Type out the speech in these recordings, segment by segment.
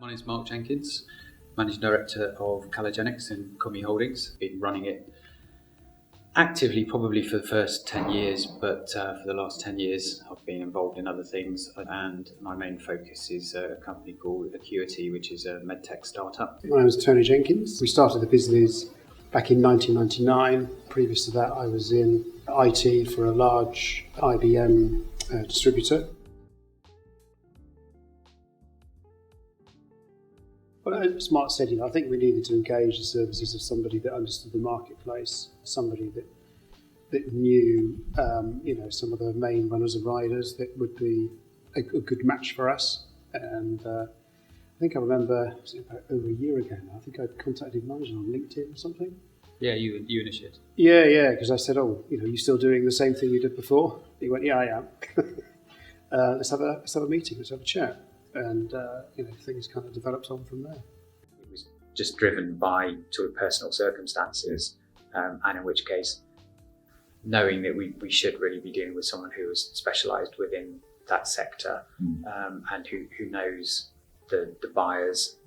My name is Mark Jenkins, Managing Director of Callagenix in Commie Holdings. Been running it actively probably for the first 10 years, but for the last 10 years I've been involved in other things, and my main focus is a company called Acuity, which is a medtech startup. My name is Tony Jenkins. We started the business back in 1999. Previous to that I was in IT for a large IBM distributor. Well, as Mark said, I think we needed to engage the services of somebody that understood the marketplace, somebody that knew, some of the main runners and riders that would be a good match for us. And I think I remember, it was about over a year ago now, I think I contacted Nigel on LinkedIn or something. Yeah, you initiated. Yeah, because I said, you still doing the same thing you did before? He went, yeah, I am. Let's have a meeting, let's have a chat. And things kind of developed on from there. It was just driven by sort of personal circumstances, and in which case, knowing that we should really be dealing with someone who is specialised within that sector, and who knows the buyers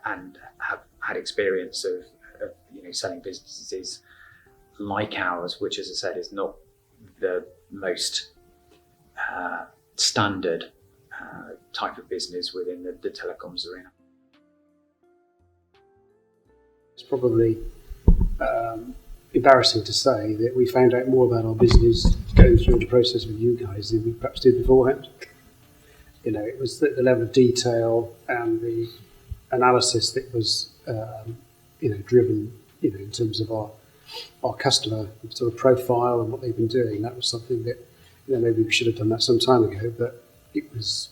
and have had experience of selling businesses like ours, which, as I said, is not the most standard type of business within the telecoms arena. It's probably embarrassing to say that we found out more about our business going through the process with you guys than we perhaps did beforehand. It was the level of detail and the analysis that was driven in terms of our customer sort of profile and what they've been doing. That was something that maybe we should have done that some time ago, but it was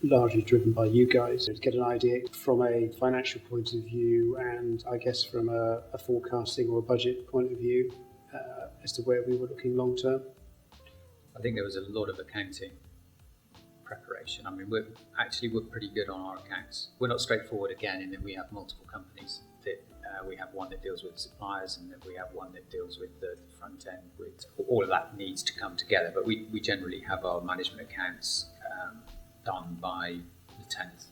largely driven by you guys to get an idea from a financial point of view, and I guess from a forecasting or a budget point of view as to where we were looking long term. I think there was a lot of accounting preparation. I mean, we're pretty good on our accounts. We're not straightforward again, in that we have multiple companies. We have one that deals with suppliers, and then we have one that deals with the front end. All of that needs to come together, but we generally have our management accounts done by the 10th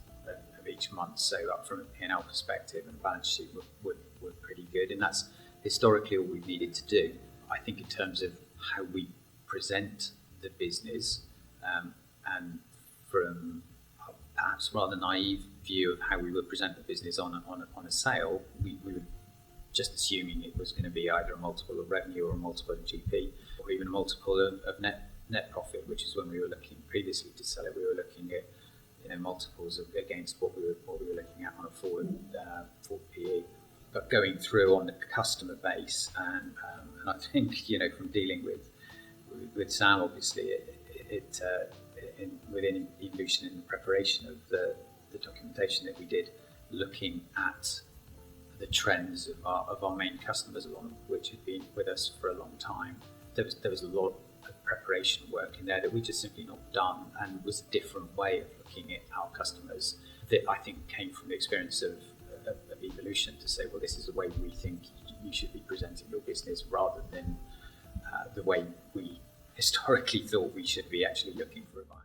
of each month. So up from a P&L perspective and a balance sheet, we're pretty good, and that's historically all we've needed to do. I think in terms of how we present the business, and from perhaps rather naive view of how we would present the business on a sale, we were just assuming it was going to be either a multiple of revenue or a multiple of GP, or even a multiple of net profit, which is when we were looking previously to sell it. We were looking at multiples against what we were looking at on a forward PE. But going through on the customer base, and I think from dealing with Sam, obviously within evolution in the preparation of the documentation that we did, looking at the trends of our main customers, along which had been with us for a long time, there was a lot of preparation work in there that we just simply not done, and was a different way of looking at our customers that I think came from the experience of evolution, to say, well, this is the way we think you should be presenting your business, rather than the way we historically thought we should be actually looking for a buyer.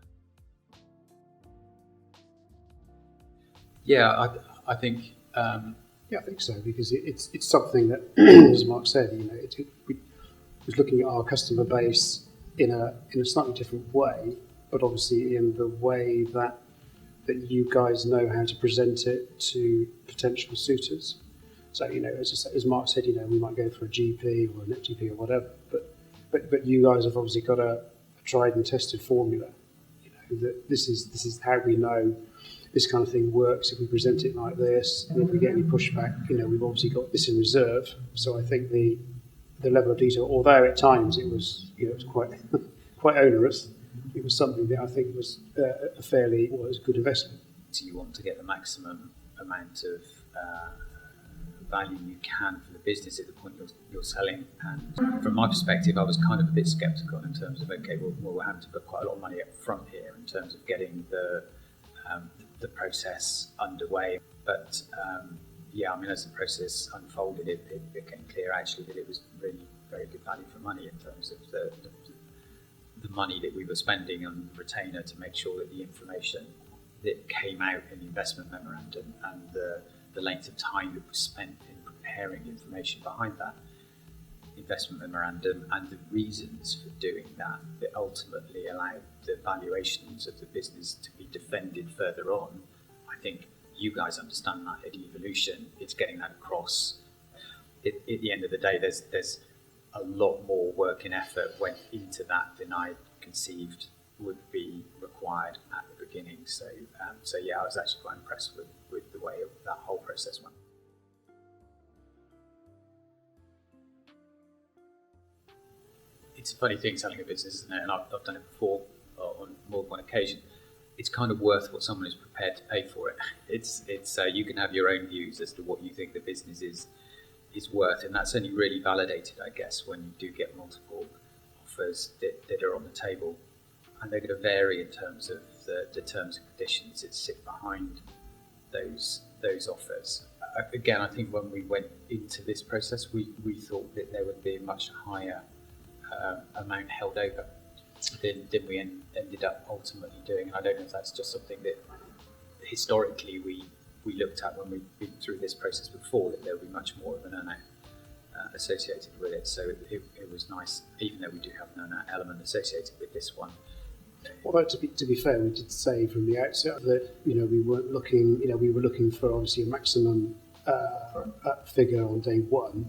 Yeah, I think. I think so, because it's something that, as Mark said, we was looking at our customer base in a slightly different way, but obviously in the way that you guys know how to present it to potential suitors. So as Mark said, we might go for a GP or a net GP or whatever, but you guys have obviously got a tried and tested formula. That this is how we know this kind of thing works if we present it like this, and if we get any pushback, we've obviously got this in reserve. So I think the level of detail, although at times it was quite onerous, it was something that I think was a good investment. So you want to get the maximum amount of value you can for the business at the point you're selling. And from my perspective, I was kind of a bit sceptical in terms of, okay, well we're having to put quite a lot of money up front here in terms of getting the process underway. But as the process unfolded, it became clear actually that it was really very good value for money in terms of the money that we were spending on retainer to make sure that the information that came out in the investment memorandum and the length of time that was spent in preparing the information behind that investment memorandum and the reasons for doing that ultimately allowed the valuations of the business to be defended further on. I think you guys understand that at Evolution. It's getting that across. At the end of the day, there's a lot more work and effort went into that than I conceived would be required at the beginning. So yeah, I was actually quite impressed with the way that whole process went. It's a funny thing selling a business, isn't it? And I've done it before on more than one occasion. It's kind of worth what someone is prepared to pay for it. It's you can have your own views as to what you think the business is worth, and that's only really validated, I guess, when you do get multiple offers that are on the table, and they're going to vary in terms of the terms and conditions that sit behind those offers. Again, I think when we went into this process, we thought that there would be a much higher amount held over than we ended up ultimately doing. And I don't know if that's just something that historically we looked at when we've been through this process before, that there would be much more of an earnout associated with it. So it was nice, even though we do have an earnout element associated with this one. Although to be fair, we did say from the outset that we weren't looking. We were looking for obviously a maximum figure on day one.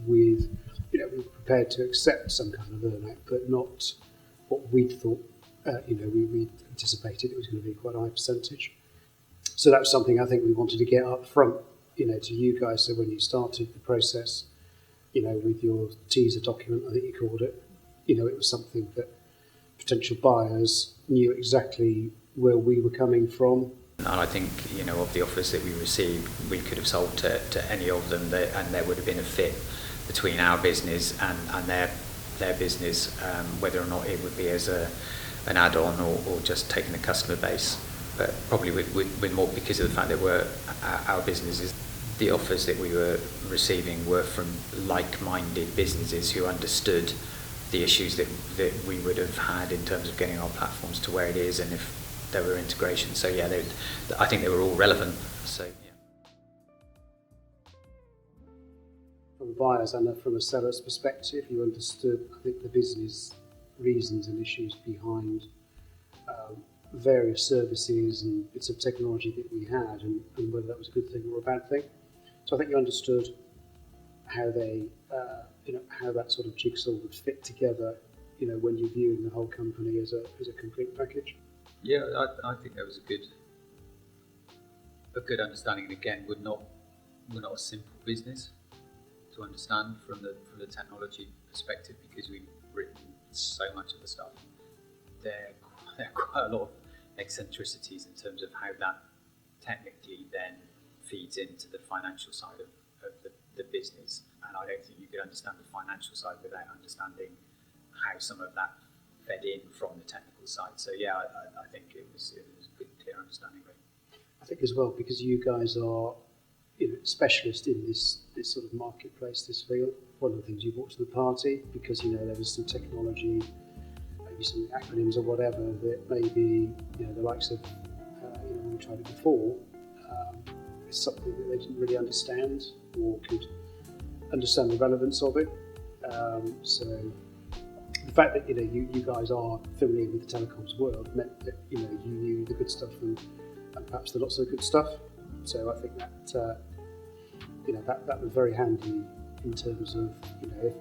With we were prepared to accept some kind of earnout, but not what we'd thought. We anticipated it was going to be quite a high percentage. So that was something I think we wanted to get up front, to you guys. So when you started the process, with your teaser document, I think you called it, it was something that potential buyers knew exactly where we were coming from. And I think, of the offers that we received, we could have sold to any of them, and there would have been a fit between our business and their business, whether or not it would be as an add-on or just taking the customer base. But probably with more, because of the fact that our businesses, the offers that we were receiving were from like-minded businesses who understood the issues that we would have had in terms of getting our platforms to where it is, and if there were integrations. So yeah, I think they were all relevant. So yeah. From a buyer's and from a seller's perspective, you understood, I think, the business reasons and issues behind various services and bits of technology that we had, and whether that was a good thing or a bad thing. So I think you understood how they, how that sort of jigsaw would fit together, when you're viewing the whole company as a complete package. Yeah, I think that was a good understanding. And again, we're not a simple business to understand from the technology perspective, because we've written so much of the stuff. There are quite a lot of eccentricities in terms of how that technically then feeds into the financial side of the business, and I don't think you could understand the financial side without understanding how some of that fed in from the technical side. So yeah, I think it was a good, clear understanding of it. I think as well, because you guys are specialists in this sort of marketplace, this field. One of the things you brought to the party, because there was some technology, maybe some acronyms or whatever that maybe the likes of when we tried it before, it's something that they didn't really understand or could understand the relevance of it. So the fact that you guys are familiar with the telecoms world meant that you knew the good stuff and perhaps the not so good stuff. So I think that that was very handy in terms of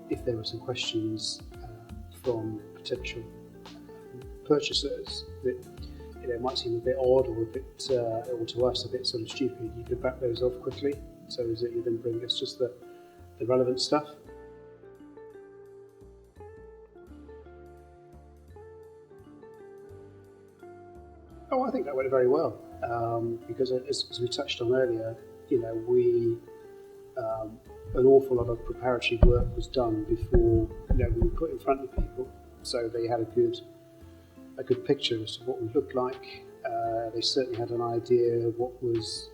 if there were some questions from potential purchasers that might seem a bit odd or a bit or to us a bit sort of stupid, you could back those off quickly, so that you then bring us just the relevant stuff. Oh, I think that went very well, because as we touched on earlier, we an awful lot of preparatory work was done before we were put in front of people, so they had a good picture as to what we looked like. They certainly had an idea of what was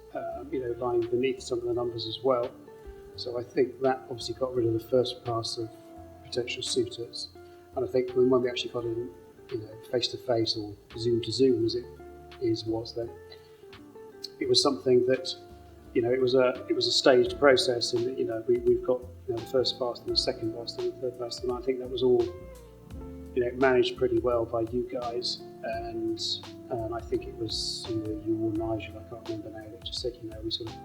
lying beneath some of the numbers as well. So I think that obviously got rid of the first pass of potential suitors. And I think when we actually got in, face to face or Zoom to Zoom, as it was then. It was something that, it was a staged process, and we've got the first bastard, the second bastard, and the third bastard, and I think that was all managed pretty well by you guys, and I think it was you or Nigel, I can't remember now, that just said we sort of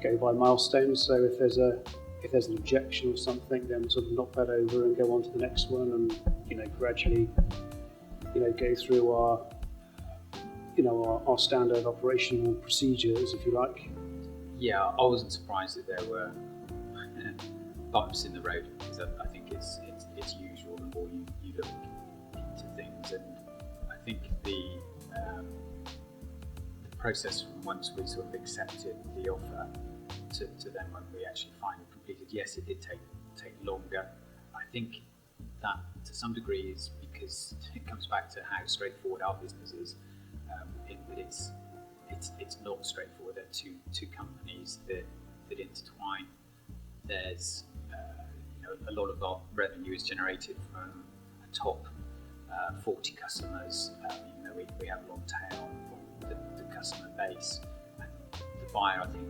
go by milestones. So if there's an objection or something, then we sort of knock that over and go on to the next one, and gradually go through our standard operational procedures, if you like. Yeah, I wasn't surprised that there were bumps in the road, because I think it's usual the more you look into things, and I think the process from once we sort of accepted the offer to then when we actually finally completed, yes, it did take longer. I think that to some degree is because it comes back to how straightforward our business is, in that it's not straightforward. There are two companies that intertwine. There's a lot of our revenue is generated from a top 40 customers. We have a long tail on the customer base, and the buyer, I think,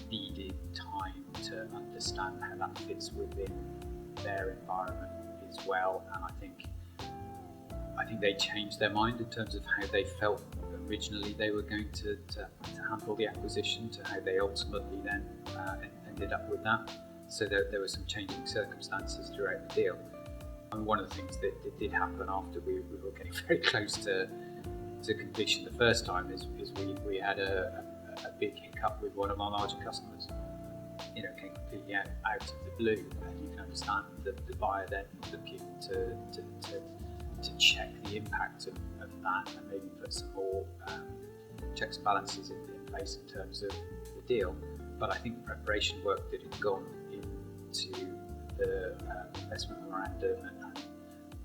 needed time to understand how that fits within their environment as well. And I think they changed their mind in terms of how they felt originally they were going to handle the acquisition, to how they ultimately then ended up with that. So there were some changing circumstances throughout the deal. And one of the things that did happen after we were getting very close to completion the first time is we had a big hiccup with one of our larger customers. Came completely out of the blue, and you can understand the buyer then looking to check the impact of that, and maybe put some more checks and balances in place in terms of the deal. But I think the preparation work that had gone into the investment memorandum and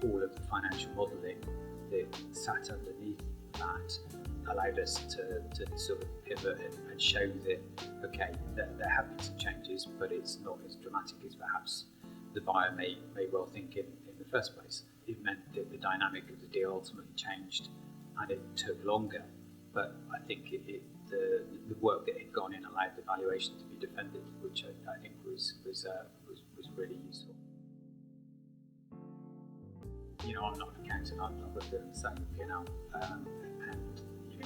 all of the financial modelling that sat underneath that allowed us to sort of pivot and show that, okay, there have been some changes, but it's not as dramatic as perhaps the buyer may well think in the first place. It meant that the dynamic of the deal ultimately changed, and it took longer. But I think the work that had gone in allowed the valuation to be defended, which I think was really useful. I'm not an accountant. I'm not good at understanding the P&L, and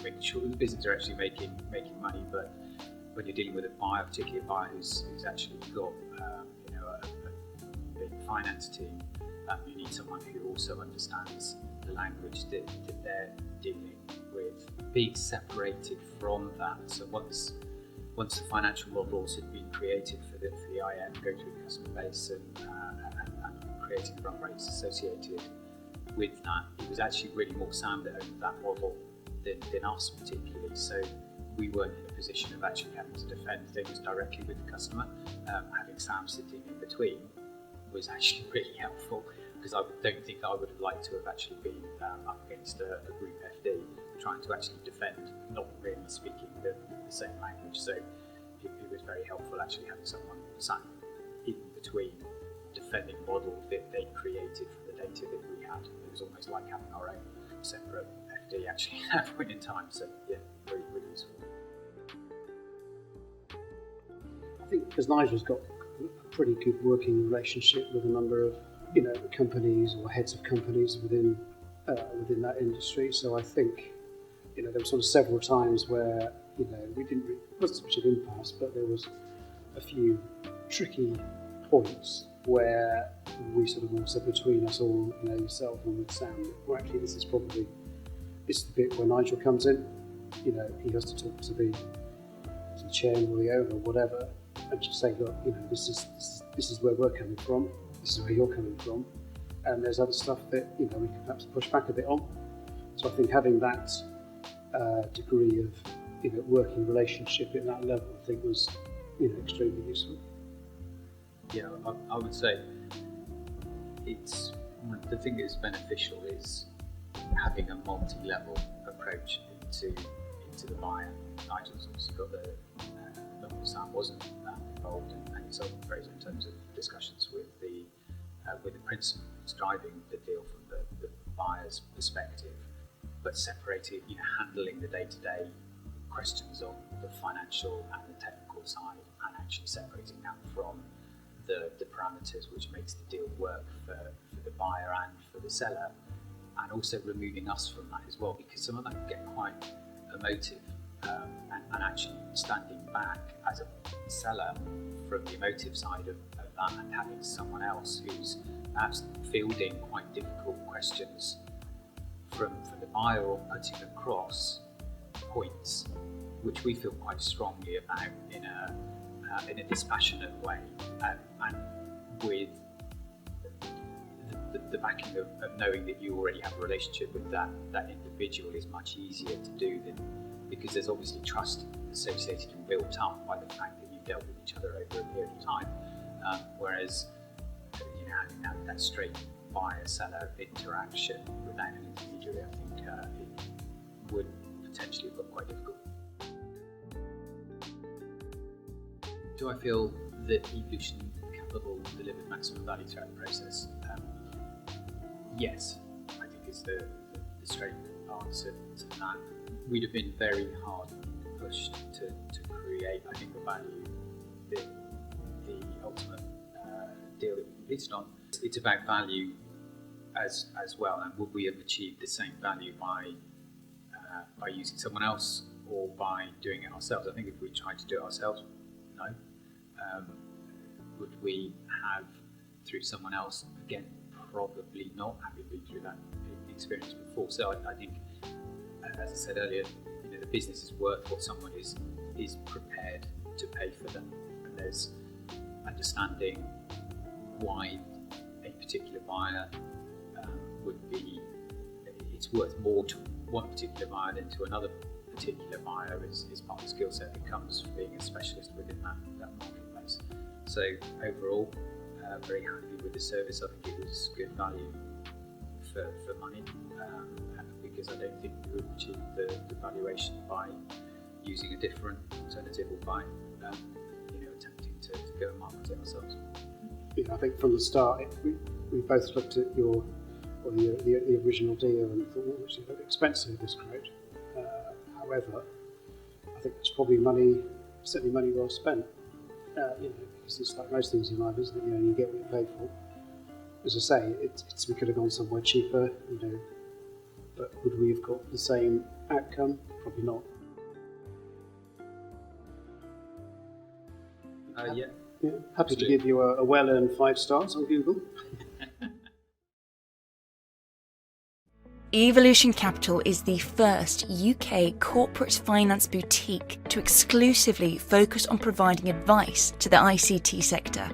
making sure that the business are actually making money. But when you're dealing with a buyer, particularly a buyer who's actually got a big finance team, you need someone who also understands the language that they're dealing with. Being separated from that, so once the financial models had been created for the IM, go through the customer base and creating the run rates associated with that, it was actually really more Sam that owned that model than us particularly. So we weren't in a position of actually having to defend things directly with the customer. Having Sam sitting in between was actually really helpful, because I don't think I would have liked to have actually been up against a group FD trying to actually defend, not really speaking the same language. So it was very helpful actually having someone sat in between defending model that they created from the data that we had. It was almost like having our own separate FD actually at that point in time. So yeah, really, really useful. I think because Nigel's got a pretty good working relationship with a number of companies or heads of companies within that industry. So I think there were sort of several times where we didn't really, wasn't so much of impasse, but there was a few tricky points where we sort of all said between us all, yourself and with Sam, well, actually this is the bit where Nigel comes in. He has to talk to the chairman or the owner or whatever, and just say, look, this is where we're coming from, this is where you're coming from, and there's other stuff that we can perhaps push back a bit on. So I think having that degree of working relationship at that level, I think was extremely useful. Yeah, I would say it's the thing that is beneficial is having a multi-level approach into the buyer. Nigel's obviously got the Sam wasn't involved and himself and Fraser in terms of discussions with the principals driving the deal from the buyer's perspective. but separated, handling the day-to-day questions on the financial and the technical side, and actually separating that from the parameters which makes the deal work for the buyer and for the seller, and also removing us from that as well, because some of that can get quite emotive, and actually standing back as a seller from the emotive side of that, and having someone else who's perhaps fielding quite difficult questions from the buyer, or putting across points which we feel quite strongly about in a dispassionate way, and with the backing of knowing that you already have a relationship with that individual is much easier to do, than because there's obviously trust associated and built up by the fact that you've dealt with each other over a period of time, whereas having that straight buyer-seller interaction without an intermediary, I think it would potentially look quite difficult. Do I feel that Evolution Capital delivered maximum value throughout the process? Yes, I think is the straight answer to that. We'd have been very hard pushed to create, I think, the value that the ultimate deal that we completed on. It's about value as well, and would we have achieved the same value by using someone else or by doing it ourselves? I think if we tried to do it ourselves, no. Would we have through someone else? Again, probably not, having been through that experience before. So I think, as I said earlier, the business is worth what someone is prepared to pay for them, and there's understanding why a particular buyer would be. It's worth more to one particular buyer than to another particular buyer is part of the skill set that comes from being a specialist within that marketplace. So overall, very happy with the service. I think it was good value for money, because I don't think we would achieve the valuation by using a different alternative, or by attempting to go and market it ourselves. Yeah, I think from the start we both looked at the original deal and thought, well, it's a bit expensive, this quote. However, I think it's probably certainly money well spent. Because it's like most things in life, isn't it? You get what you pay for. As I say, we could have gone somewhere cheaper, but would we have got the same outcome? Probably not. Yeah. Happy to give you a well-earned 5 stars on Google. Evolution Capital is the first UK corporate finance boutique to exclusively focus on providing advice to the ICT sector.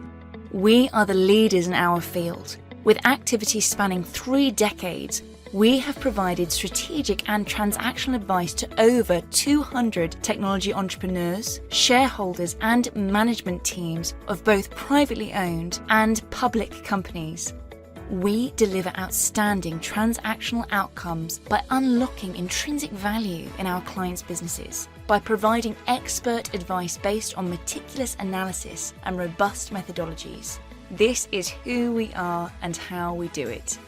We are the leaders in our field. With activities spanning 3 decades, we have provided strategic and transactional advice to over 200 technology entrepreneurs, shareholders and management teams of both privately owned and public companies. We deliver outstanding transactional outcomes by unlocking intrinsic value in our clients' businesses, by providing expert advice based on meticulous analysis and robust methodologies. This is who we are and how we do it.